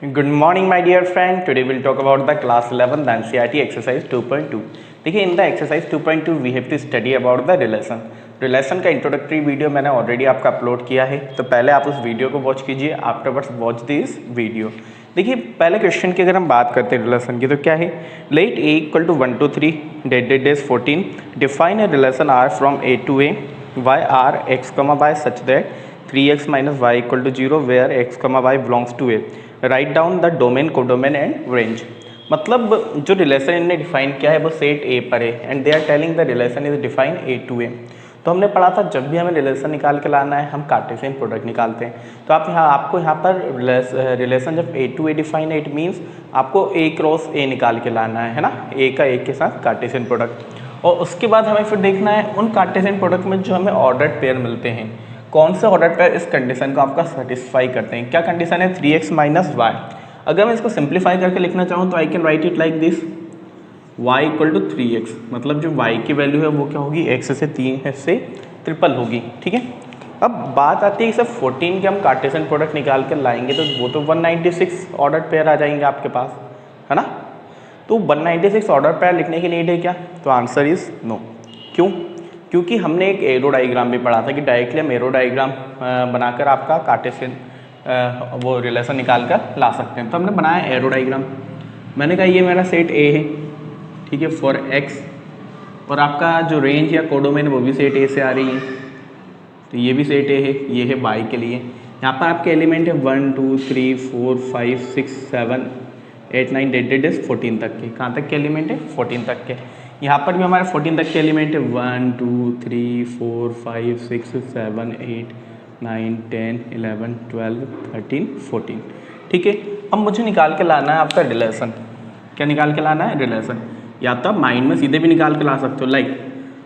Good morning, my dear friend. Today we'll talk about the class 11 the NCERT exercise 2.2. देखिए in the exercise 2.2 we have to study about the relation. Relation का introductory video मैंने already आपका upload किया है, तो पहले आप उस वीडियो को वॉच कीजिए, आफ्टरवर्ड्स वॉच दिस वीडियो। देखिए पहले क्वेश्चन की अगर हम बात करते हैं रिलेशन की, तो क्या है, let A equal to 1 to 3 dot dots 14 define a relation R from A to A by R x comma y such that 3x minus y equal to zero where x comma y belongs to A, write down the domain codomain and range. मतलब जो relation इन्होंने define किया है वो set A पर है and they are telling the relation is define A to A. तो हमने पढ़ा था जब भी हमें रिलेशन निकाल के लाना है हम कार्टेशियन प्रोडक्ट निकालते हैं। तो आपको यहाँ पर रिलेशन जब ए टू ए डिफाइन है इट मीन्स आपको ए क्रॉस ए निकाल के लाना है ना, ए का ए के साथ कार्टेशियन प्रोडक्ट। और उसके बाद हमें फिर देखना है उन कार्टेशियन प्रोडक्ट में जो हमें ऑर्डर्ड पेयर मिलते हैं, कौन से ऑर्डर पेयर इस कंडीशन को आपका सेटिस्फाई करते हैं। क्या कंडीशन है, 3x माइनस वाई। अगर मैं इसको सिंप्लीफाई करके लिखना चाहूँ तो I can write it like this, y equal to 3x। मतलब जो y की वैल्यू है वो क्या होगी, x से 3 से ट्रिपल होगी। ठीक है, अब बात आती है कि सब 14 के हम कार्टेशियन प्रोडक्ट निकाल कर लाएंगे तो वो तो 196 ऑर्डर पेयर आ जाएंगे आपके पास, है ना। तो 196 ऑर्डर पेयर लिखने की नीड है क्या, तो आंसर इज नो। क्यों, क्योंकि हमने एक एरो डायग्राम भी पढ़ा था कि डायरेक्टली हम एरो डायग्राम बनाकर आपका कार्टेशियन वो रिलेशन निकाल कर ला सकते हैं। तो हमने बनाया एरो डायग्राम, मैंने कहा ये मेरा सेट ए है, ठीक है, फॉर एक्स, और आपका जो रेंज या कोडोमेन वो भी सेट ए से आ रही है, तो ये भी सेट ए है, ये है वाई के लिए। यहाँ पर आपके एलिमेंट है 1 2 3 4 5 6 7 8 9 डेट डेज 14 तक के। कहाँ तक के एलिमेंट है, 14 तक के। यहाँ पर भी हमारे 14 तक के एलिमेंट है 1 2 3 4 5 6 7 8 9 10 11 12 13 14। ठीक है, अब मुझे निकाल के लाना है आपका रिलेशन। क्या निकाल के लाना है, रिलेशन। या तो आप माइंड में सीधे भी निकाल के ला सकते हो। लाइक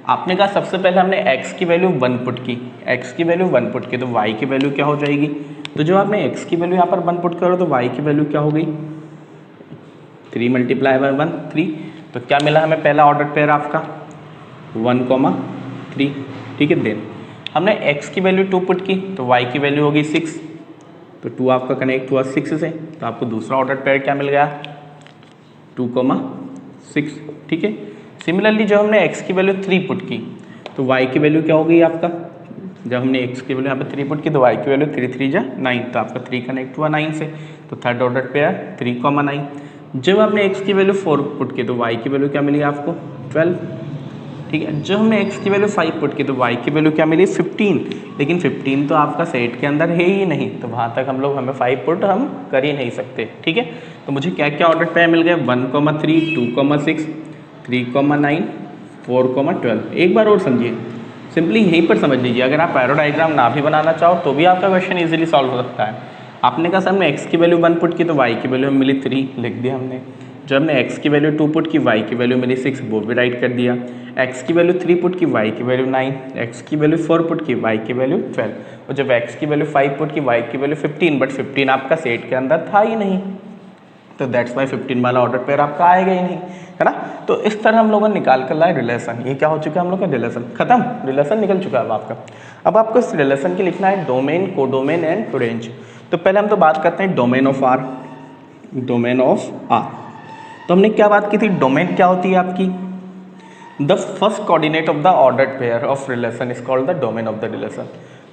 आपने कहा सबसे पहले हमने x की वैल्यू 1 पुट की, x की वैल्यू 1 पुट की, तो y की वैल्यू क्या हो जाएगी। तो जब आपने x की वैल्यू यहाँ पर 1 पुट करो तो y की वैल्यू क्या हो गई, 3 मल्टीप्लाई बाय 1 3। तो क्या मिला हमें, पहला ऑर्डर पेयर आपका 1,3। ठीक है, देन हमने x की वैल्यू 2 पुट की तो y की वैल्यू होगी 6, तो 2 आपका कनेक्ट हुआ 6 से, तो आपको दूसरा ऑर्डर पेयर क्या मिल गया, 2,6। ठीक है, सिमिलरली जब हमने x की वैल्यू 3 पुट की तो y की वैल्यू क्या हो गई आपका, जब हमने x की वैल्यू यहाँ पे 3 पुट की तो y की वैल्यू 3 3 जा 9, तो आपका 3 कनेक्ट हुआ 9 से, तो थर्ड ऑर्डर पेयर 3,9। जब हमने x की वैल्यू 4 पुट की तो y की वैल्यू क्या मिली आपको, 12। ठीक है, जब हमने x की वैल्यू 5 पुट की तो y की वैल्यू क्या मिली, 15। लेकिन 15 तो आपका सेट के अंदर है ही नहीं, तो वहाँ तक हमें 5 पुट हम कर ही नहीं सकते। ठीक है, तो मुझे क्या क्या ऑर्डर पेयर मिल गए, 1,3 2,6 3,9 4,12। एक बार और समझिए, सिंपली यहीं पर समझ लीजिए। अगर आप पैरो डायग्राम ना भी बनाना चाहो तो भी आपका क्वेश्चन इजीली सॉल्व हो सकता है। आपने कहा सर हमने x की वैल्यू 1 पुट की तो y की वैल्यू हमें मिली 3, लिख दिया हमने। जब हमने x की वैल्यू 2 पुट की, y की वैल्यू मिली 6, वो भी राइट कर दिया। x की वैल्यू 3 पुट की, y की वैल्यू 9, x की वैल्यू 4 पुट की, y की वैल्यू 12, और जब x की वैल्यू 5 पुट की, y की वैल्यू 15, बट 15 आपका सेट के अंदर था ही नहीं, तो दैट्स वाई 15 वाला ऑर्डर पेयर आपका आएगा ही नहीं, है ना। तो इस तरह हम लोगों ने निकाल कर लाए रिलेशन। ये क्या हो चुका है हम लोग का, रिलेशन खत्म, रिलेशन निकल चुका है अब आपका। अब आपको इस रिलेशन के लिखना है डोमेन, कोडोमेन एंड रेंज। तो पहले हम तो बात करते हैं domain of R. Domain of R, तो हमने क्या बात की थी, डोमेन क्या होती है आपकी, the first coordinate of the ordered pair of relation is called the domain of the relation.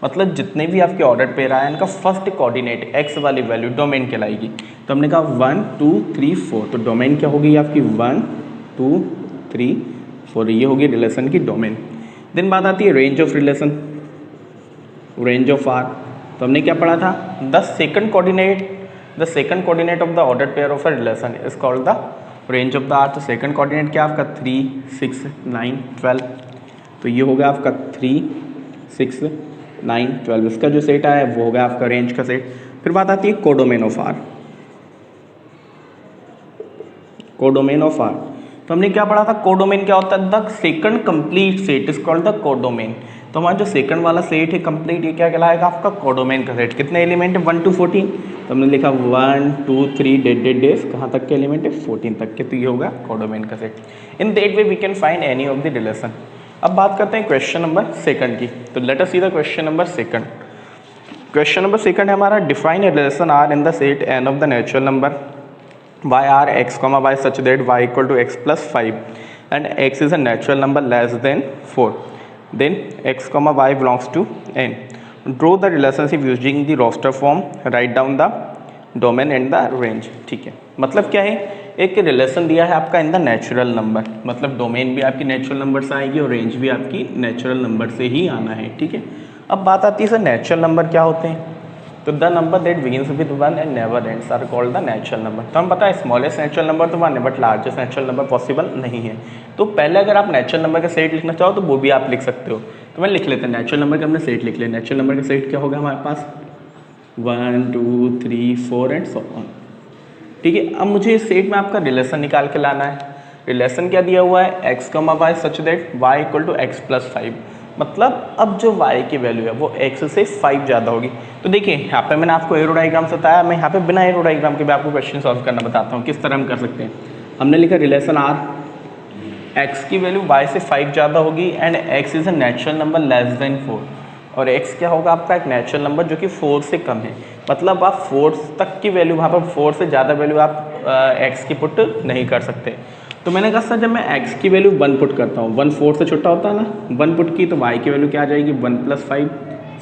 मतलब जितने भी आपके ऑर्डर पेयर आए इनका फर्स्ट कोऑर्डिनेट x वाली वैल्यू डोमेन कहलाएगी। तो हमने कहा 1 2 3 4, तो डोमेन क्या होगी आपकी 1 2 3 4, ये होगी रिलेशन की डोमेन। देन बात आती है range of relation, range of R. तो हमने क्या पढ़ा था, the second coordinate of the order pair of a relation is called the range of the R. तो सेकंड कोऑर्डिनेट क्या आपका 3 6 9 12, तो ये होगा आपका 3 6 9 12, इसका जो सेट आया वो होगा आपका रेंज का सेट। फिर बात आती है codomain of R. Codomain of R, तो हमने क्या पढ़ा था, कोडोमेन क्या होता है, the second complete set is called the codomain. तो हमारा जो सेकंड वाला सेट है कंप्लीट, ये क्या कहलाएगा आपका, कोडोमेन का सेट। कितने एलिमेंट है, 1 to 14, तो हमने लिखा 1 2 3 डेज कहाँ तक के एलिमेंट है, 14 तक के, तो ये होगा कोडोमेन का set. In that way we can find any of the relation. अब बात करते हैं क्वेश्चन नंबर सेकंड की। तो let us see the question number second. Question number second है हमारा, define a relation R in the set N of the natural number y R x comma y such that y equal to x plus 5 and x is a natural number less than 4, then x comma y belongs to N. Draw the relationship using the roster form, write down the domain and the range. ठीक है, मतलब क्या है, एक relation दिया है आपका in the natural number, मतलब डोमेन भी आपकी नेचुरल नंबर से आएगी और रेंज भी आपकी नेचुरल नंबर से ही आना है। ठीक है, अब बात आती है सर नेचुरल नंबर क्या होते हैं, तो the number that begins with 1 and never ends are called the natural number. तो हम पता है स्मॉलेस्ट नेचुरल नंबर तो 1 है, but largest natural number possible नहीं है। तो पहले अगर आप नेचुरल नंबर का सेट लिखना चाहो तो वो भी आप लिख सकते हो। तो मैं लिख लेते हैं नेचुरल नंबर का, हमने सेट लिख लिया। नेचुरल नंबर का सेट क्या होगा हमारे पास, 1 2 3 4 एंड सो ऑन। ठीक है, अब मुझे इस सेट में आपका रिलेशन निकाल के लाना है। रिलेशन क्या दिया हुआ है, x comma y such that y equal to x plus 5, मतलब अब जो y की वैल्यू है वो x से 5 ज़्यादा होगी। तो देखिए यहाँ पे मैंने आपको एरो डायग्राम से बताया, मैं यहाँ पे बिना एरो डायग्राम के भी आपको क्वेश्चन सॉल्व करना बताता हूँ किस तरह हम कर सकते हैं। हमने लिखा रिलेशन r, x की वैल्यू y से 5 ज़्यादा होगी and x is a natural number less than 4, और x क्या होगा आपका एक नेचुरल नंबर जो कि 4 से कम है। मतलब आप 4 तक की वैल्यू, वहाँ पर 4 से ज़्यादा वैल्यू आप x की पुट नहीं कर सकते। तो मैंने कहा सर जब मैं x की वैल्यू 1 पुट करता हूँ, 1 4 से छोटा होता है ना, 1 पुट की, तो y की वैल्यू क्या आ जाएगी, 1 + 5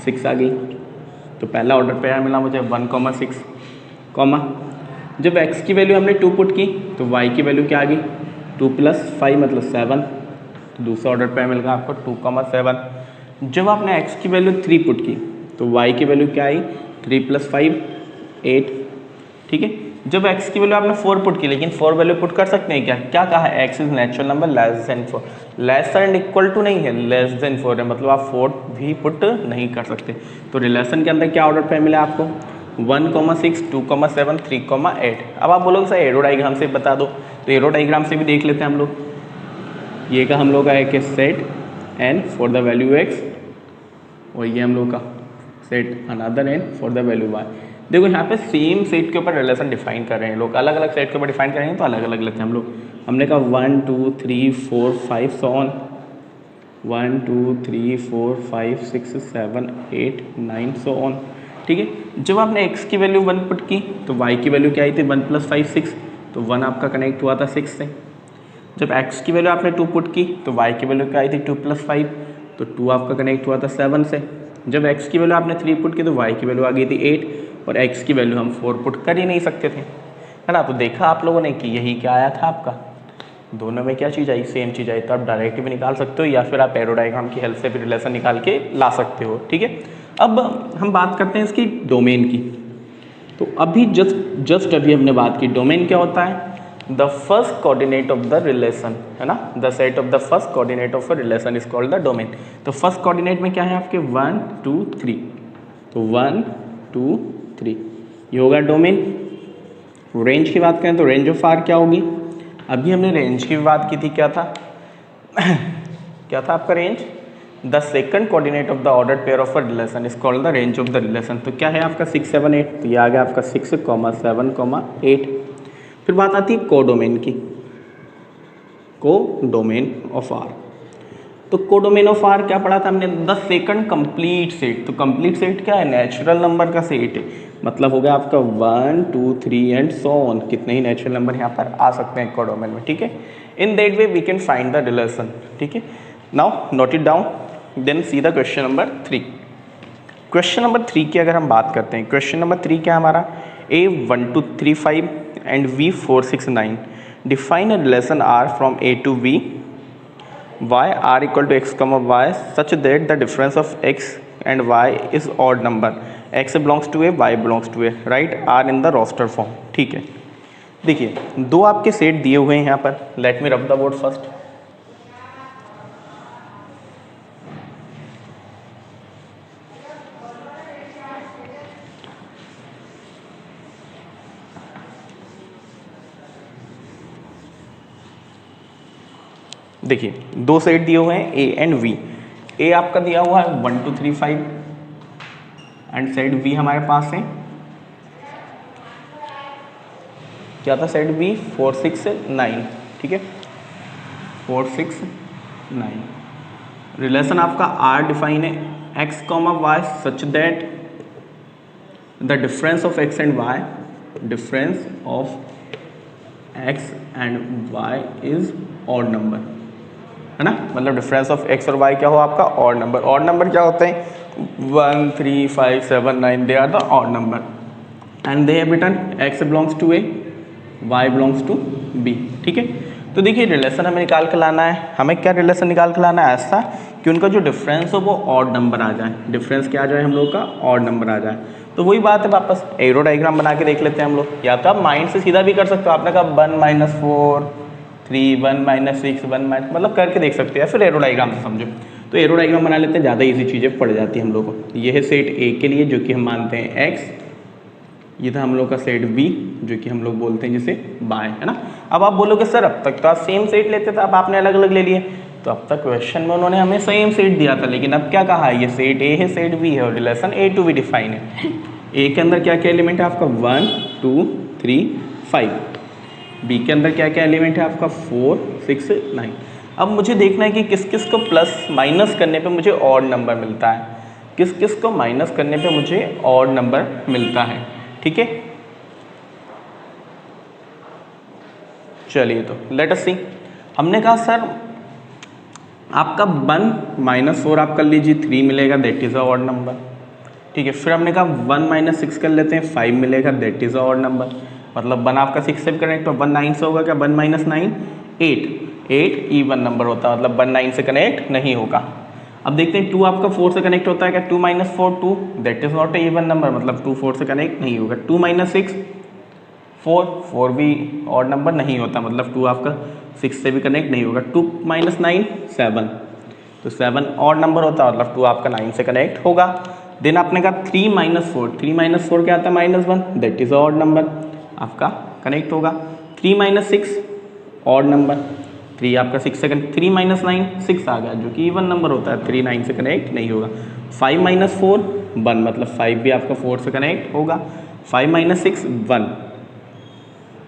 6 आ गई। तो पहला ऑर्डर पेयर मिला मुझे 1 6, कॉमा जब x की वैल्यू हमने 2 पुट की तो y की वैल्यू क्या आ गई, 2 + 5 मतलब 7। तो दूसरा ऑर्डर पेयर मिल गया आपको 2 7। जब आपने x की वैल्यू 3 पुट की तो y की वैल्यू क्या आई, 3 + 5 8। ठीक है, जब x की वैल्यू आपने 4 पुट की, लेकिन 4 वैल्यू पुट कर सकते हैं क्या, क्या कहा है, x is natural number less than 4, less and equal to नहीं है, लेस देन 4 है, मतलब आप 4 भी पुट नहीं कर सकते। तो रिलेशन के अंदर क्या ऑर्डर पे मिला आपको, 1 6 2 7 3 8। अब आप बोलोगे सर एरो डायग्राम से बता दो, तो एरो डायग्राम से भी देख लेते हैं हम लोग। ये का हम लोग का है कि set n for the value x, और ये हम लोग का set another n for the value y। देखो यहाँ पे सेम सेट के ऊपर रिलेशन डिफाइन कर रहे हैं लोग, अलग अलग सेट के ऊपर डिफाइन करेंगे तो अलग अलग लेते हैं हम लोग। हमने कहा 1 2 3 4 5 सो ऑन, 1 2 3 4 5 6 7 8 9 सो ऑन। ठीक है, जब आपने x की वैल्यू 1 पुट की तो y की वैल्यू क्या आई थी, 1 + 5 6, तो 1 आपका कनेक्ट हुआ था 6 से। जब x की वैल्यू आपने 2 पुट की तो y की वैल्यू क्या आई थी, 2 + 5, तो 2 आपका कनेक्ट हुआ था 7 से। जब x की वैल्यू आपने 3 पुट की तो y की वैल्यू आ गई थी 8, और x की वैल्यू हम 4 पुट कर ही नहीं सकते थे, है ना। तो देखा आप लोगों ने कि यही क्या आया था आपका, दोनों में क्या चीज़ आई, सेम चीज़ आई। तो आप डायरेक्ट भी निकाल सकते हो या फिर आप एरो डायग्राम की हेल्प से भी रिलेशन निकाल के ला सकते हो। ठीक है, अब हम बात करते हैं इसकी डोमेन की। तो अभी जस्ट अभी हमने बात की, डोमेन क्या होता है, the first coordinate of the relation, है ना, the set of the first coordinate of a relation is called the domain. तो फर्स्ट कोऑर्डिनेट में क्या है आपके 1 2 3, तो 1 2 3 ये होगा डोमेन। रेंज की बात करें तो रेंज ऑफ आर क्या होगी, अभी हमने रेंज की बात की थी, क्या था क्या था आपका range, the second coordinate of the ordered pair of a relation is called the range of the relation. तो क्या है आपका 6 7 8, तो ये आ गया आपका 6 7 8। फिर बात आती है कोडोमेन की, कोडोमेन ऑफ आर। तो कोडोमेन ऑफ आर क्या पढ़ा था हमने, द सेकंड कंप्लीट सेट। तो कंप्लीट सेट क्या है, नेचुरल नंबर का सेट है, मतलब हो गया आपका 1 2 3 एंड सो ऑन, कितने ही नेचुरल नंबर यहाँ पर आ सकते हैं कोडोमेन में। ठीक है, in that way we can find the relation. ठीक है, now note it down, then see the question number 3। Question number 3 की अगर हम बात करते हैं, क्वेश्चन नंबर 3 क्या है हमारा, A 1 2 3 5 and V 4 6 9, define a relation R from A to V, y r equal to x comma y such that the difference of x and y is odd number, x belongs to A, y belongs to A, write R in the roster form। ठीक है, देखिए दो आपके set दिए हुए हैं यहाँ पर, late me rub the board first. देखिए दो सेट दिए हुए हैं A एंड V। A आपका दिया हुआ है 1 2 3 5 एंड सेट V हमारे पास है क्या था, सेट V 4 6 9। ठीक है, 4 6 9। रिलेशन आपका R डिफाइन है x comma y such that the difference of x and y, difference of x and y is odd number, है ना। मतलब डिफरेंस ऑफ एक्स और वाई क्या हो आपका, ऑड नंबर। ऑड नंबर क्या होते हैं, 1 3 5 7 9, they are the odd number and they have written x belongs to A, y belongs to b. ठीक है, तो देखिए रिलेशन हमें निकाल के लाना है। हमें क्या रिलेशन निकाल के लाना है, ऐसा कि उनका जो डिफरेंस हो वो ऑड नंबर आ जाए। डिफरेंस क्या आ जाए हम लोग का, ऑड नंबर आ जाए। तो वही बात है, वापस एरो डायग्राम बना के देख लेते हैं हम लोग। या तो आप माइंड से सीधा भी कर सकते हो, आपने कहा 1 - 4 3 1 - 6 1 मतलब करके देख सकते हैं, फिर एरो डायग्राम से समझो। तो एरो डायग्राम बना लेते हैं, ज़्यादा इजी चीज़ें पड़ जाती हैं हम लोग को। ये है सेट ए के लिए जो कि हम मानते हैं एक्स, ये था हम लोग का सेट बी जो कि हम लोग बोलते हैं जिसे बाय, है ना। अब आप बोलोगे सर अब तक तो आप सेम सेट लेते थे, अब आपने अलग अलग ले लिए। तो अब तक क्वेश्चन में उन्होंने हमें सेम सेट दिया था, लेकिन अब क्या कहा है, ये सेट ए है, सेट बी है और relation a to b define है। ए के अंदर क्या क्या एलिमेंट है आपका, 1 2 3 5। बी के अंदर क्या क्या एलिमेंट है आपका, 4 6 9। अब मुझे देखना है कि किस किस को प्लस माइनस करने पे मुझे ऑड नंबर मिलता है, किस किस को माइनस करने पे मुझे ऑड नंबर मिलता है। ठीक है, चलिए तो लेट अस सी। हमने कहा सर आपका 1 - 4 आप कर लीजिए, 3 मिलेगा, that is a odd number. ठीक है, फिर हमने कहा 1 - 6 कर लेते हैं, 5 मिलेगा, that is a odd number. मतलब 1 आपका 6 से भी कनेक्ट हो, 1 9 से होगा क्या, 1 - 9 8 इवन नंबर होता है, मतलब 1 9 से कनेक्ट नहीं होगा। अब देखते हैं 2 आपका 4 से कनेक्ट होता है क्या, 2 - 4 2, that is not a even number, मतलब 2 4 से कनेक्ट नहीं होगा। 2 - 6 4 4 भी ऑड नंबर नहीं होता, मतलब 2 आपका 6 से भी कनेक्ट नहीं होगा। 2 - 9 7, तो 7 ऑड नंबर होता है, मतलब 2 आपका 9 से कनेक्ट होगा। देन आपने कहा 3 - 4, 3 - 4 क्या आता है, -1, दैट इज ऑड नंबर, आपका कनेक्ट होगा। 3 - 6 ऑड नंबर, 3 आपका 6 से कनेक्ट, 3 - 9 6 आ गया जो कि इवन नंबर होता है, 3 9 से कनेक्ट नहीं होगा। 5 - 4 1, मतलब 5 भी आपका 4 से कनेक्ट होगा। 5 - 6 1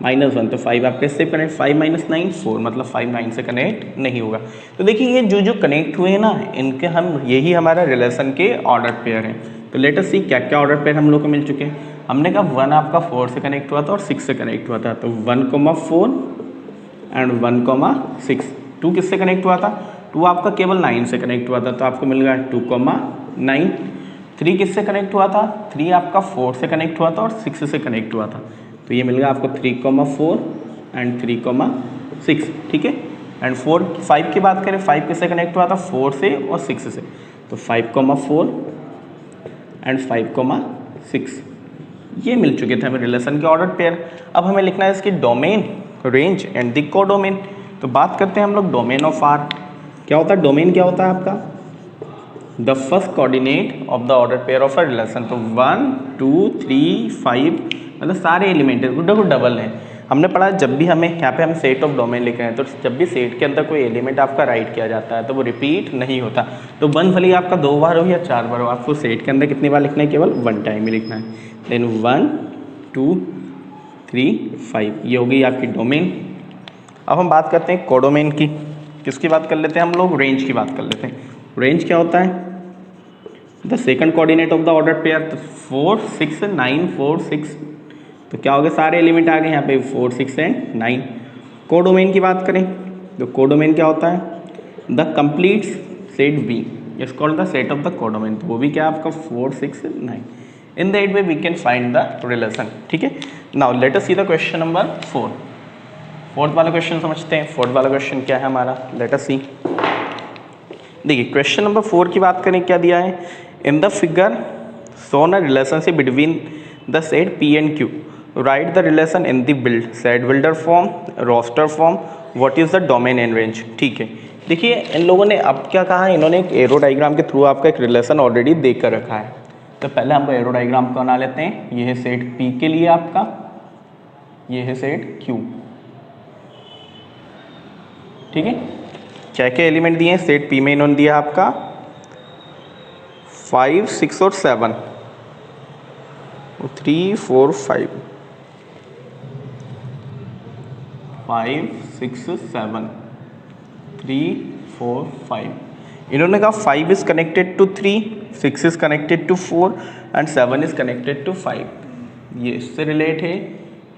-1, तो 5 आपके इससे कनेक्ट, 5 - 9 4, मतलब 5 9 से कनेक्ट नहीं होगा। तो देखिए ये जो जो कनेक्ट हुए हैं ना, इनके हम यही हमारा रिलेशन के ऑर्डर पेयर हैं। तो लेट अस सी क्या क्या ऑर्डर पेयर हम लोग को मिल चुके हैं। हमने कहा 1 आपका 4 से कनेक्ट हुआ था और 6 से कनेक्ट हुआ था, तो 1 4 एंड 1 6। 2 किससे कनेक्ट हुआ था, 2 आपका केवल 9 से कनेक्ट हुआ था, तो आपको मिल गया 2 9। 3 किससे कनेक्ट हुआ था, 3 आपका 4 से कनेक्ट हुआ था और 6 से कनेक्ट हुआ था, तो ये मिल गया आपको 3 4 एंड 3 6। ठीक है, एंड 4 5 की बात करें, 5 किससे कनेक्ट हुआ था, 4 से और 6 से, तो 5 4 एंड 5 6, ये मिल चुके थे हमें रिलेशन के ऑर्डर पेयर। अब हमें लिखना है इसकी domain, range and the codomain. तो बात करते हैं हम लोग डोमेन ऑफ आर। क्या होता है डोमेन, क्या होता है आपका, the first coordinate of the order pair of a relation. तो 1 2 3 5 मतलब सारे एलिमेंट देखो डबल हैं। हमने पढ़ा जब भी हमें यहाँ पे हम सेट ऑफ डोमेन लिख रहे हैं, तो जब भी सेट के अंदर कोई एलिमेंट आपका राइट किया जाता है तो वो रिपीट नहीं होता। तो 1 भले आपका 2 बार हो या 4 बार हो, आपको सेट के अंदर कितनी बार लिखना है, केवल 1 टाइम ही लिखना है। देन 1 2 3 5, ये हो गई आपकी डोमेन। अब हम बात करते हैं कोडोमेन की। किसकी बात कर लेते हैं हम लोग, रेंज की बात कर लेते हैं। रेंज क्या होता है, the second coordinate of the order pair, 4 6 9 4 6, तो क्या हो गए, सारे एलिमेंट आ गए यहाँ पे 4 6 एंड 9। कोडोमेन की बात करें तो कोडोमेन क्या होता है, the complete set b is called the set of the codomain, तो वो भी क्या आपका 4 6 9। In that way we can find the relation. ठीक है, now let us see the question number 4। Fourth वाला क्वेश्चन समझते हैं। फोर्थ वाला क्वेश्चन क्या है हमारा, लेट अस सी। देखिए क्वेश्चन नंबर 4 की बात करें, क्या दिया है, in the figure shown a relationship between the set P and Q, write the relation in the build set builder form, roster form, what is the domain and range. ठीक है, देखिए इन लोगों ने अब क्या कहा है, इन्होंने एक एरो डायग्राम के थ्रू आपका एक रिलेशन ऑलरेडी दे कर रखा है। तो पहले हम एरो डायग्राम को बना लेते हैं। ये है सेट पी के लिए आपका, ये है सेट क्यू। ठीक है, क्या क्या एलिमेंट दिए हैं सेट पी में, इन्होंने दिया आपका 5 6 और 7, 3 4 5 5 6 7 3 4 5, इन्होंने कहा 5 is connected to 3, 6 is connected to 4 and 7 is connected to 5। ये इससे रिलेट है,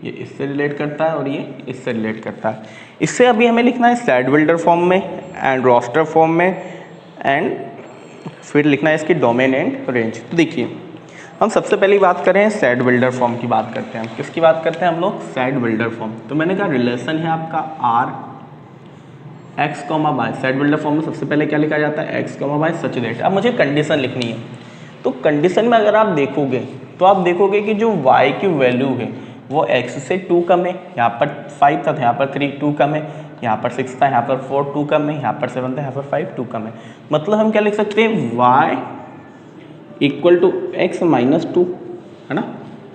ये इससे रिलेट करता है और ये इससे रिलेट करता है। इससे अभी हमें लिखना है सेट बिल्डर फॉर्म में एंड रोस्टर फॉर्म में एंड फिर लिखना है इसकी डोमेन एंड रेंज। तो देखिए हम सबसे पहले बात करें सेट बिल्डर फॉर्म की बात करते हैं। किसकी बात करते हैं हम लोग? Set builder form. तो मैंने कहा रिलेशन है आपका R x comma y. Set builder form में सबसे पहले क्या लिखा जाता है? X comma y such that. अब मुझे कंडीशन लिखनी है, तो कंडीशन में अगर आप देखोगे तो आप देखोगे कि जो y की वैल्यू है वो x से 2 कम है। यहाँ पर 5 था, यहाँ पर 3 2 कम है, यहाँ पर 6 था, यहाँ पर 4 2 कम है, यहाँ पर 7 था, यहाँ पर 5 2 कम है। मतलब हम क्या लिख सकते हैं? y equal to x minus 2, है ना?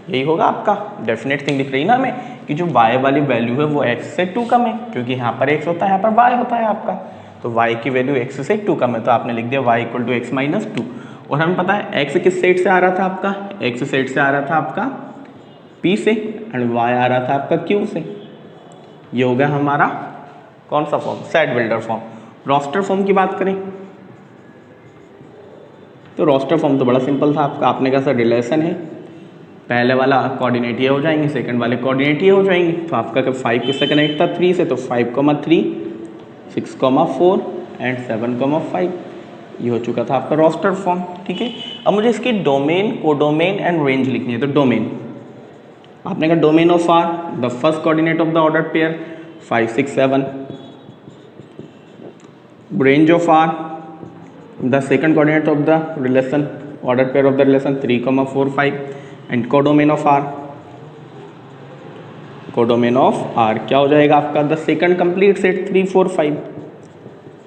यही होगा आपका। डेफिनेट थिंग दिख रही ना हमें कि जो y वाली वैल्यू है वो x से 2 कम है, क्योंकि यहाँ पर x होता है, यहाँ पर y होता है आपका। तो y की वैल्यू x से 2 कम है, तो आपने लिख दिया y equal to x minus 2। और हमें पता है x किस सेट से आ रहा था आपका? x सेट से आ रहा था आपका P से एंड y आ रहा था आपका Q से। ये हो गया हमारा कौन सा form? Set builder form. Roster form की बात करें तो रोस्टर फॉर्म तो बड़ा सिंपल था आपका। आपने कहा सर रिलेशन है, पहले वाला कोऑर्डिनेट ये हो जाएंगे, सेकंड वाले कोऑर्डिनेट ये हो जाएंगे। तो आपका कब 5 किससे कनेक्ट था? 3 से, तो 5,3, 6,4 एंड 7,5। ये हो चुका था आपका रोस्टर फॉर्म। ठीक है, अब मुझे इसकी डोमेन, कोडोमेन एंड रेंज लिखनी है। तो डोमेन, आपने कहा domain of R, the first coordinate of the order pair 5 6 7, range of R the second coordinate of the relation, order pair of the relation 3, 4 5 and codomain of R, codomain of R क्या हो जाएगा आपका? The second complete set 3 4 5।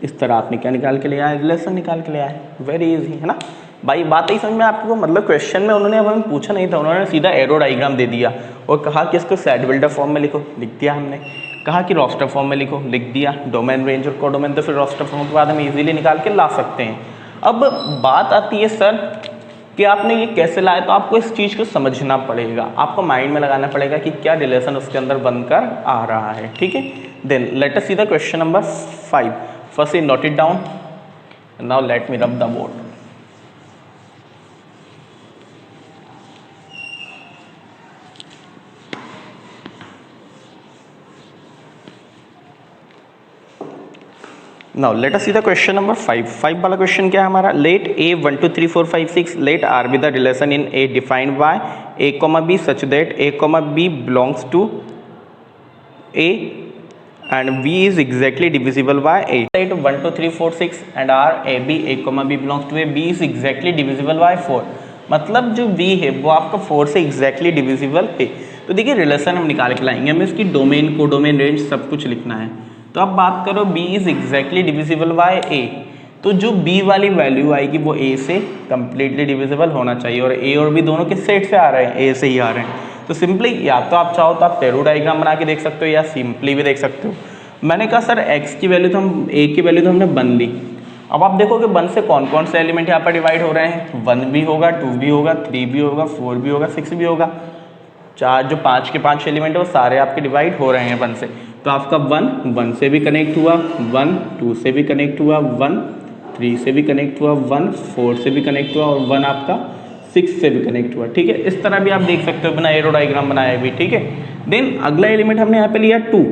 इस तरह आपने क्या निकाल के लिया है? रिलेशन निकाल के लिया है। वेरी इजी, है ना भाई? बात ही समझ में आपको? मतलब क्वेश्चन में उन्होंने हमें पूछा नहीं था, उन्होंने सीधा एरो डायग्राम दे दिया और कहा कि इसको सेट बिल्डर फॉर्म में लिखो, लिख दिया हमने। कहा कि रोस्टर फॉर्म में लिखो, लिख दिया। डोमेन, रेंज और कोडोमेन तो फिर रोस्टर फॉर्म के बाद हम इजीली निकाल के ला सकते हैं। अब बात आती है सर कि आपने ये कैसे लाया, तो आपको इस चीज़ को समझना पड़ेगा, आपको माइंड में लगाना पड़ेगा कि क्या रिलेशन उसके अंदर बनकर आ रहा है। ठीक है, then let us see the question number 5। First you note it down, now let me rub the board. Now let us see the question number 5. 5 वाला क्वेश्चन क्या है हमारा? Let A 1 2 3 4 5 6 let R be the relation in A defined by A comma B such that A comma B belongs to A and B is exactly divisible by A. Let 1 2 3 4 6 and R A B A comma B belongs to A, B is exactly divisible by 4। मतलब जो B है वो आपका 4 से exactly divisible है। तो देखिए relation हम निकाल के लाएंगे, हमें इसकी डोमेन, कोडोमेन, रेंज सब कुछ लिखना है। तो अब बात करो B is exactly divisible bye A, तो जो B वाली वैल्यू आएगी वो A से कंप्लीटली डिविजिबल होना चाहिए, और A और B दोनों किस सेट से आ रहे हैं? A से ही आ रहे हैं। तो सिंपली या तो आप चाहो तो आप टेरो डायग्राम बना के देख सकते हो या सिंपली भी देख सकते हो। मैंने कहा सर x की वैल्यू तो हम A की वैल्यू तो हमने 1 ली। अब आप देखोगे 1 से कौन कौन से एलिमेंट यहाँ पर डिवाइड हो रहे हैं? 1 भी होगा, 2 भी होगा, 3 भी होगा, 4 भी होगा, 6 भी होगा। चार जो 5 के 5 एलिमेंट है वो सारे आपके डिवाइड हो रहे हैं 1 से। तो आपका 1 से भी कनेक्ट हुआ, 1 2 से भी कनेक्ट हुआ, 1 3 से भी कनेक्ट हुआ, 1 4 से भी कनेक्ट हुआ और 1 आपका 6 से भी कनेक्ट हुआ। ठीक है, इस तरह भी आप देख सकते हो बिना एरो डायग्राम बनाए भी। ठीक है, देन अगला एलिमेंट हमने यहाँ पे लिया 2।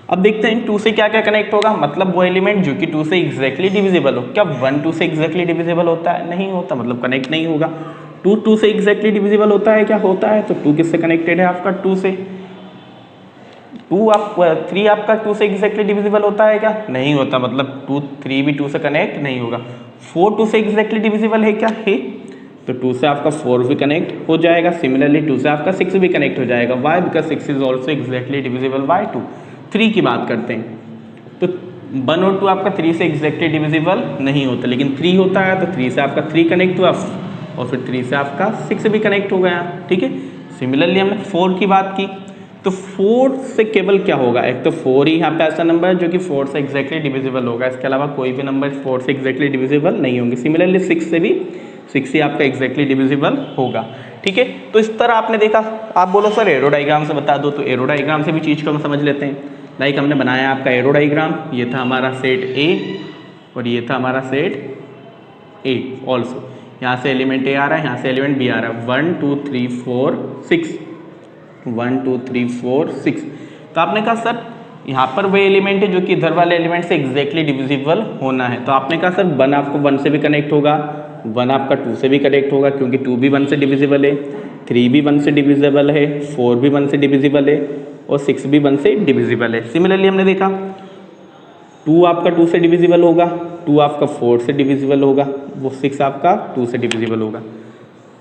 अब देखते हैं 2 से क्या क्या कनेक्ट होगा, मतलब वो एलिमेंट जो कि 2 से एग्जैक्टली डिविजिबल हो। क्या 1 2 से एग्जैक्टली डिविजिबल होता है? नहीं होता, मतलब कनेक्ट नहीं होगा। 2 से एग्जैक्टली डिविजिबल होता है? क्या होता है? तो 2 किससे कनेक्टेड है आपका? 2 से। 3 आपका 2 से एग्जैक्टली डिविजिबल होता है? क्या नहीं होता, मतलब 3 भी 2 से कनेक्ट नहीं होगा। 4 2 से एग्जैक्टली डिविजिबल है? क्या है? तो 2 से आपका 4 भी कनेक्ट हो जाएगा। सिमिलरली 2 से आपका 6 भी कनेक्ट हो जाएगा। Why? Because 6 is also exactly divisible by 2। 3 की बात करते हैं तो 1 और 2 आपका 3 से एग्जैक्टली डिविजिबल नहीं होता, लेकिन 3 होता है। तो 3 से आपका 3 कनेक्ट हुआ और फिर 3 से आपका 6 भी कनेक्ट हो गया। ठीक है, सिमिलरली हमने 4 की बात की तो 4 से केवल क्या होगा? एक तो 4 ही यहाँ पे ऐसा नंबर है जो कि 4 से एग्जैक्टली डिविजिबल होगा, इसके अलावा कोई भी नंबर 4 से एग्जैक्टली डिविजिबल नहीं होंगे। सिमिलरली 6 से भी 6 ही आपका एग्जैक्टली डिविजिबल होगा। ठीक है, तो इस तरह आपने देखा। आप बोलो सर एरो डायग्राम से बता दो, तो एरो डायग्राम से भी चीज़ को हम समझ लेते हैं। लाइक हमने बनाया आपका एरो डायग्राम, ये था हमारा सेट A और ये था हमारा सेट ए ऑल्सो। यहाँ से एलिमेंट ए आ रहा है, यहाँ से एलिमेंट बी आ रहा है। 1 2 3 4 6, 1 2 3 4 6। तो आपने कहा सर यहाँ पर वही एलिमेंट है जो कि इधर वाले एलिमेंट से एग्जैक्टली डिविजिबल होना है। तो आपने कहा सर 1 आपको 1 से भी कनेक्ट होगा, 1 आपका 2 से भी कनेक्ट होगा क्योंकि 2 भी 1 से डिविजिबल है, 3 भी 1 से डिविजिबल है, 4 भी 1 से डिविजिबल है और 6 भी 1 से डिविजिबल है। सिमिलरली हमने देखा 2 आपका 2 से डिविजिबल होगा, 2 आपका 4 से डिविजिबल होगा, वो 6 आपका 2 से डिविजिबल होगा,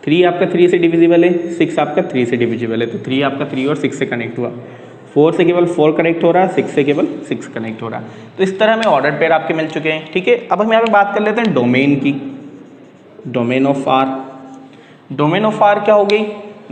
3 आपका 3 से डिविजिबल है, 6 आपका 3 से डिविजिबल है। तो 3 आपका 3 और 6 से कनेक्ट हुआ, 4 से केवल 4 कनेक्ट हो रहा है, 6 से केवल 6 कनेक्ट हो रहा है। तो इस तरह हमें ऑर्डर पेयर आपके मिल चुके हैं। ठीक है, अब हम यहाँ पे बात कर लेते हैं डोमेन की। Domain of R, domain of R क्या हो गई?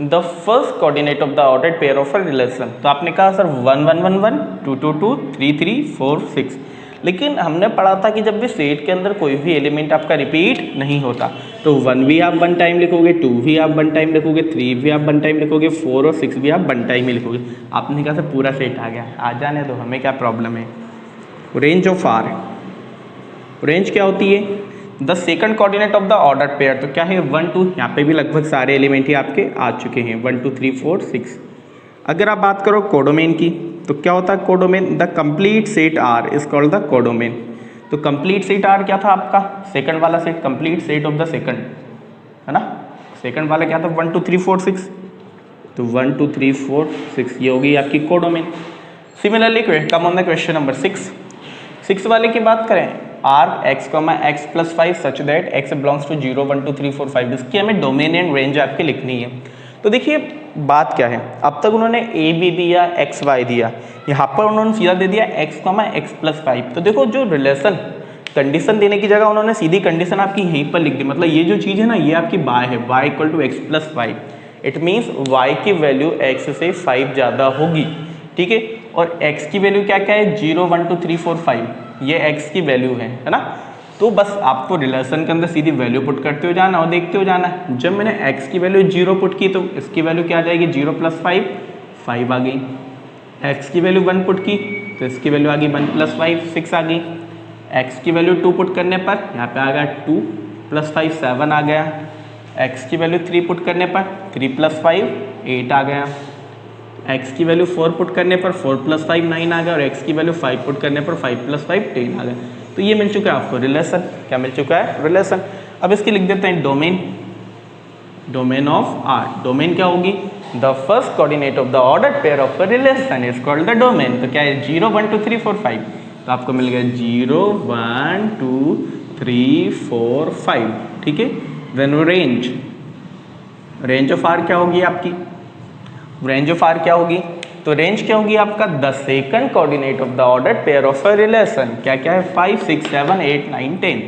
The first coordinate of the ordered pair of a relation. तो आपने कहा सर 1 1 1 1 2 2 2 3 3 4 6, लेकिन हमने पढ़ा था कि जब भी सेट के अंदर कोई भी एलिमेंट आपका रिपीट नहीं होता तो 1 भी आप 1 टाइम लिखोगे, 2 भी आप 1 टाइम लिखोगे, 3 भी आप 1 टाइम लिखोगे, 4 और 6 भी आप 1 टाइम ही लिखोगे। आपने कहा सर पूरा सेट आ गया, आ जाने दो, हमें क्या प्रॉब्लम है। रेंज ऑफ आर, रेंज क्या होती है? The second coordinate of the order pair. तो क्या है 1 2, यहाँ पे भी लगभग सारे एलिमेंट ही आपके आ चुके हैं, 1 2 3 4 6। अगर आप बात करो कोडोमेन की तो क्या होता है codomain? The complete set R is called the codomain. तो कंप्लीट सेट आर क्या था आपका? सेकंड वाला set, complete set of the second, है ना। सेकंड वाला क्या था? 1 2 3 4 6। तो 1 2 3 4 6 ये होगी आपकी codomain. Similarly come on the question number 6 वाले की बात करें, R x, x+5 such that x belongs to 0 1 2 3 4 5। इसकी हमें डोमेन एंड रेंज आपकी लिखनी है। तो देखिए बात क्या है, अब तक उन्होंने a b दिया, x y दिया, यहाँ पर उन्होंने सीधा दे दिया x, x+5। तो देखो जो रिलेशन कंडीशन देने की जगह उन्होंने सीधी कंडीशन आपकी यहीं पर लिख दी। मतलब ये जो चीज़ है ना, ये आपकी y है, y = x+5। It means y की वैल्यू x से 5 ज़्यादा होगी। ठीक है, और x की वैल्यू क्या क्या है? 0 1 2 3 4 5, ये x की वैल्यू है ना। तो बस आपको रिलेशन के अंदर सीधी वैल्यू पुट करते हो जाना और देखते हो जाना। जब मैंने x की वैल्यू 0 पुट की तो इसकी वैल्यू क्या आ जाएगी? 0 + 5 5 आ गई। x की वैल्यू 1 पुट की तो इसकी वैल्यू आ गई 1 + 5 6 आ गई। x की वैल्यू 2 पुट करने पर यहाँ पे आ गया 2 + 5 7 आ गया। x की वैल्यू 3 पुट करने पर 3 + 5 8 आ गया। x की वैल्यू 4 पुट करने पर 4 + 5 9 आ गया और x की वैल्यू 5 पुट करने पर 5 + 5 10 आ गया। तो ये मिल चुका है आपको रिलेशन। क्या मिल चुका है? रिलेशन। अब इसकी लिख देते हैं domain. Domain of R, domain क्या होगी? The first coordinate of the ordered pair of a relation is called the domain. तो क्या है? 0 1 2 3 4 5। तो आपको मिल गया 0 1 2 3 4 5। ठीक है, then range, range of R क्या होगी आपकी? रेंज ऑफ आर क्या होगी? तो रेंज क्या होगी आपका? The second coordinate of the ordered pair of a relation. क्या क्या है? 5 6 7 8 9 10।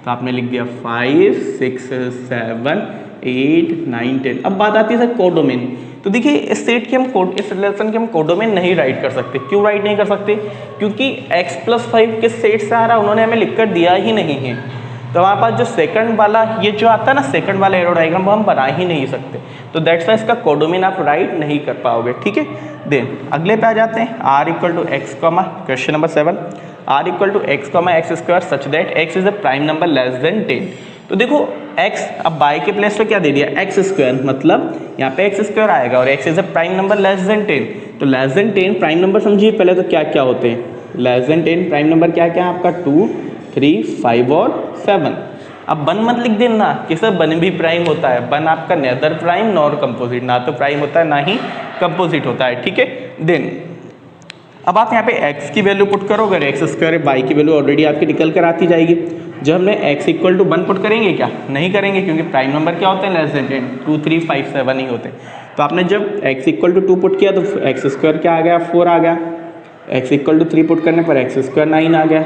तो आपने लिख दिया 5 6 7 8 9 10। अब बात आती है सर कोडोमेन। तो देखिए इस सेट की हम इस रिलेशन की हम कोडोमेन नहीं राइट कर सकते। क्यों राइट नहीं कर सकते? क्योंकि x+5 किस सेट से आ रहा है उन्होंने हमें लिख कर दिया ही नहीं है। तो हमारे पास जो सेकंड वाला ये जो आता है ना, सेकंड वाला एरो डायग्राम, वो हम बना ही नहीं सकते। तो दैट्स वाई इसका कोडोमेन आप राइट नहीं कर पाओगे। ठीक है, देन अगले पे आ जाते हैं। r = x, question number 7, r = x, x² such that x is a prime number less then 10। तो देखो x अब y के प्लेस पे क्या दे दिया? x², मतलब यहाँ पे x² आएगा और x is a prime number less then 10। तो लेस देन 10 प्राइम नंबर समझिए पहले तो क्या क्या होते हैं। लेस देन 10 प्राइम नंबर क्या क्या है आपका? 2 3 5 और 7। अब 1 मत लिख देना कि सर 1 भी प्राइम होता है। 1 आपका नेदर प्राइम नॉर कंपोजिट, ना तो प्राइम होता है ना ही कंपोजिट होता है। ठीक है, देन अब आप यहाँ पे x की वैल्यू पुट करो, अगर x² y की वैल्यू ऑलरेडी आपकी निकल कर आती जाएगी। जब हमने x = 1 पुट करेंगे क्या? नहीं करेंगे, क्योंकि प्राइम नंबर क्या होते हैं? लेस देन 10, 2 3 5 7 ही होते हैं। तो आपने जब x = 2 पुट किया तो x² क्या आ गया? 4 आ गया। x = 3 पुट करने पर x² 9 आ गया।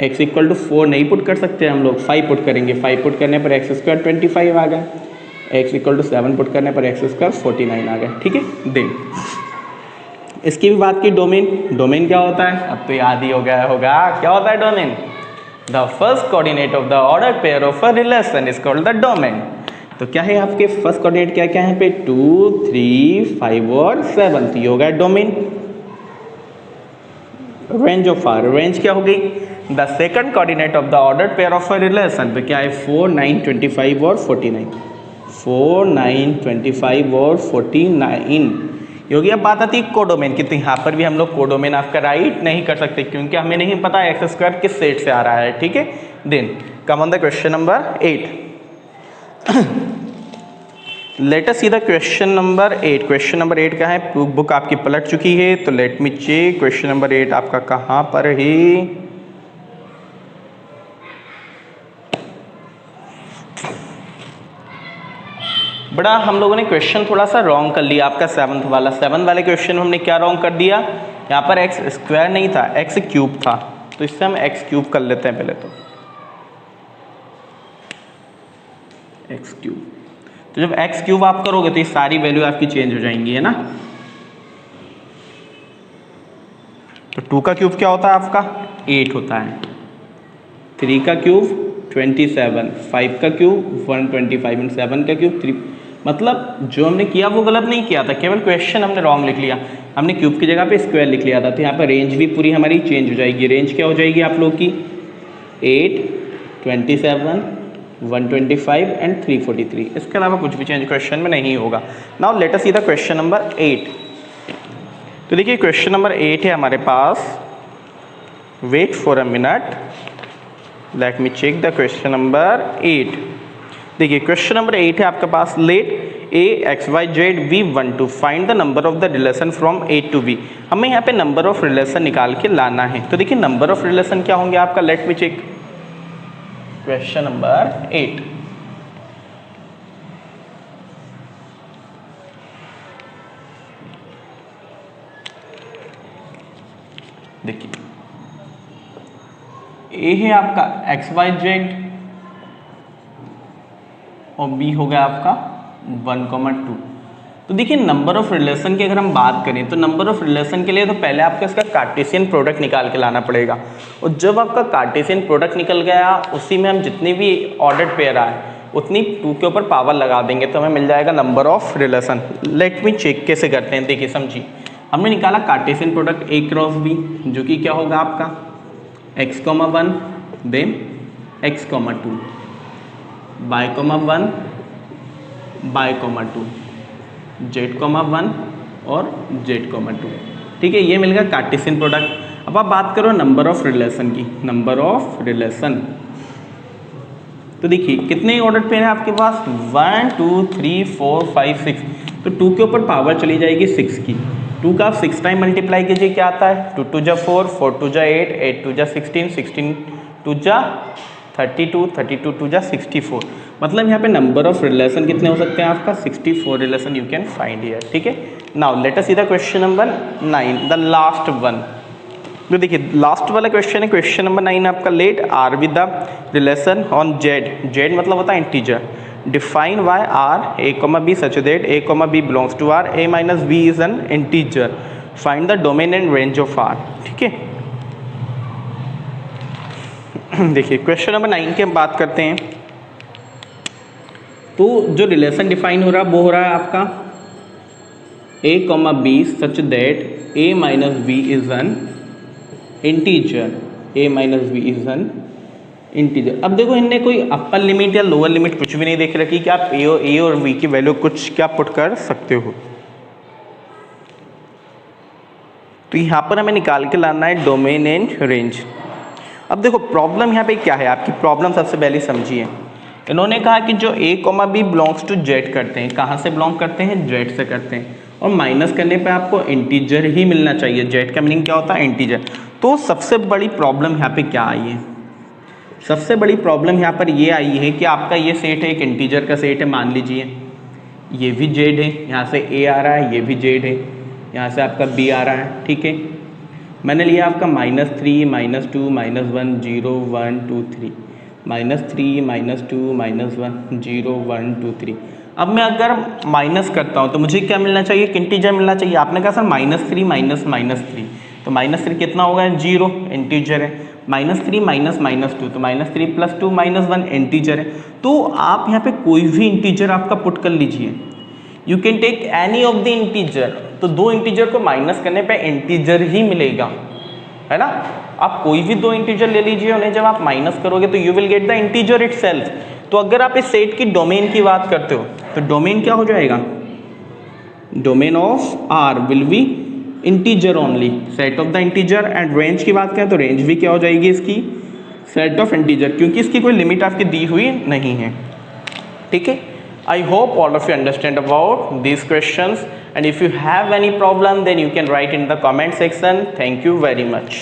x = 4 नहीं पुट कर सकते हम लोग, 5 पुट करेंगे। 5 पुट करने पर x² 25 आ गया। x = 7 पुट करने पर x² 49 आ गया। ठीक है, देन इसकी भी बात की डोमेन। डोमेन क्या होता है? अब तो याद ही हो गया होगा क्या होता है domain? The first coordinate of the order pair of a relation is called the domain. तो क्या है आपके फर्स्ट कोऑर्डिनेट क्या क्या है पे? 2 3 5 और 7। तो ये हो गया domain. Range of R, range क्या हो गई, the second coordinate of the ordered pair of a relation पे क्या है 4, 9, 25 और 49, 4, 9, 25 और 49 ये होगी। अब बात आती है कोडोमेन की, तो यहाँ पर भी हम लोग कोडोमेन आपका राइट नहीं कर सकते क्योंकि हमें नहीं पता एक्स स्क्वायर किस सेट से आ रहा है, ठीक है। Then come on the question number 8, let us see the question number 8। Question number 8 का है, बुक आपकी पलट चुकी है तो let me check question number 8 आपका कहाँ पर है। बड़ा हम लोगों ने क्वेश्चन थोड़ा सा रॉन्ग कर लिया आपका 7th वाले क्वेश्चन में हमने क्या रॉन्ग कर दिया, यहाँ पर एक्स स्क्वायर नहीं था एक्स क्यूब था, तो इससे हम एक्स क्यूब कर लेते हैं पहले, तो एक्स क्यूब। तो जब एक्स क्यूब आप करोगे तो ये सारी वैल्यू आपकी चेंज हो जाएंगी, है ना। तो 2 का क्यूब क्या होता है आपका 8 होता है, 3 का क्यूब 27, 5 का क्यूब 125 एंड 7 का क्यूब 3। मतलब जो हमने किया वो गलत नहीं किया था, केवल क्वेश्चन हमने रॉन्ग लिख लिया, हमने क्यूब की जगह पे स्क्वायर लिख लिया था। तो यहाँ पर रेंज भी पूरी हमारी चेंज हो जाएगी। रेंज क्या हो जाएगी आप लोग की 8, 27, 125 एंड 343, इसके अलावा कुछ भी चेंज क्वेश्चन में नहीं होगा। Now let us see the question number 8। तो देखिए क्वेश्चन नंबर 8 है हमारे पास, wait for a minute, let me check the question number 8। देखिए क्वेश्चन नंबर 8 है आपके पास, let A x Y z B 1 2 find the number of the relation from A to B. हमें यहाँ पे नंबर ऑफ रिलेशन निकाल के लाना है। तो देखिए नंबर ऑफ रिलेशन क्या होंगे आपका, let me check question number 8। देखिए ए है आपका एक्स वाई जेड और बी हो गया आपका 1,2। तो देखिए नंबर ऑफ रिलेशन की अगर हम बात करें तो नंबर ऑफ रिलेशन के लिए तो पहले आपको इसका कार्टेशियन प्रोडक्ट निकाल के लाना पड़ेगा, और जब आपका कार्टेशियन प्रोडक्ट निकल गया उसी में हम जितनी भी ऑर्डर्ड पेयर आए उतनी 2 के ऊपर पावर लगा देंगे तो हमें मिल जाएगा number of relation. Let me check कैसे करते हैं, देखिए समझिए। हमने निकाला Cartesian product A cross B, जो कि क्या होगा आपका x,1 then x,2 y,1 y,2 z,1 और z,2। ठीक है, ये मिल गया कार्टेशियन प्रोडक्ट। अब आप बात करो नंबर ऑफ रिलेशन की, नंबर ऑफ रिलेशन। तो देखिए कितने ऑर्डर पेयर है आपके पास 1 2 3 4 5 6, तो 2 के ऊपर पावर चली जाएगी 6 की। 2 का आप 6 टाइम मल्टीप्लाई कीजिए, क्या आता है 2 2 जा 4, 4 2 जा 8, 8 2 जा 16, 16 2 जा 32, 32 2 जा 64। मतलब यहाँ पे नंबर ऑफ रिलेशन कितने हो सकते हैं आपका 64 relation you can find here. ठीक है, now let us see the question number 9, the last one. तो देखिए लास्ट वाला क्वेश्चन है, क्वेश्चन नंबर 9 आपका, let R with the relation on Z. Z मतलब होता है integer. Define by R A comma B such that A comma B belongs to R, A minus B is an integer, find the domain and range of R. ठीक है, देखिए question number 9 की हम बात करते हैं। तो जो रिलेशन डिफाइन हो रहा है वो हो रहा है आपका a comma B such that a minus B is an integer, a minus B is an integer. अब देखो इनने कोई अपर लिमिट या लोअर लिमिट कुछ भी नहीं देख रखी कि आप a और b की वैल्यू कुछ क्या पुट कर सकते हो। तो यहाँ पर हमें निकाल के लाना है डोमेन एंड रेंज। अब देखो प्रॉब्लम यहाँ पे क्या है आपकी, प्रॉब्लम सबसे पहले समझिए। इन्होंने कहा कि जो a comma B belongs to Z करते हैं, कहाँ से बिलोंग करते हैं जेड से करते हैं, और माइनस करने पे आपको इंटीजर ही मिलना चाहिए। जेड का मीनिंग क्या होता है इंटीजर। तो सबसे बड़ी प्रॉब्लम यहाँ पे क्या आई है, सबसे बड़ी प्रॉब्लम यहाँ पर ये आई है कि आपका ये सेट है, एक इंटीजर का सेट है, मान लीजिए ये भी जेड है, यहाँ से a आ रहा है, ये भी जेड है, यहाँ से आपका b आ रहा है। ठीक है, मैंने लिया आपका -3 -2 -1 0 1 2 3, -3 -2 -1 0 1 2 3। अब मैं अगर माइनस करता हूँ तो मुझे क्या मिलना चाहिए, एक इंटीजर मिलना चाहिए। आपने कहा सर -3 -3, तो -3 कितना होगा 0, इंटीजर है। -3 -2 तो -3 + 2 -1 इंटीजर है। तो आप यहाँ पे कोई भी इंटीजर आपका पुट कर लीजिए, you can take any of the integer. तो दो इंटीजर को माइनस करने पे इंटीजर ही मिलेगा। है ना। आप कोई भी दो इंटीजर ले लीजिए, उन्हें जब आप माइनस करोगे तो you will get the integer itself. तो अगर आप इस सेट की डोमेन की बात करते हो तो डोमेन क्या हो जाएगा, domain of R will be integer only, set of the integer. And range की बात करें तो रेंज भी क्या हो जाएगी इसकी, सेट ऑफ इंटीजर, क्योंकि इसकी कोई लिमिट आपकी दी हुई नहीं है। ठीक है, I hope all of you understand about these questions, and if you have any problem then you can write in the comment section. Thank you very much.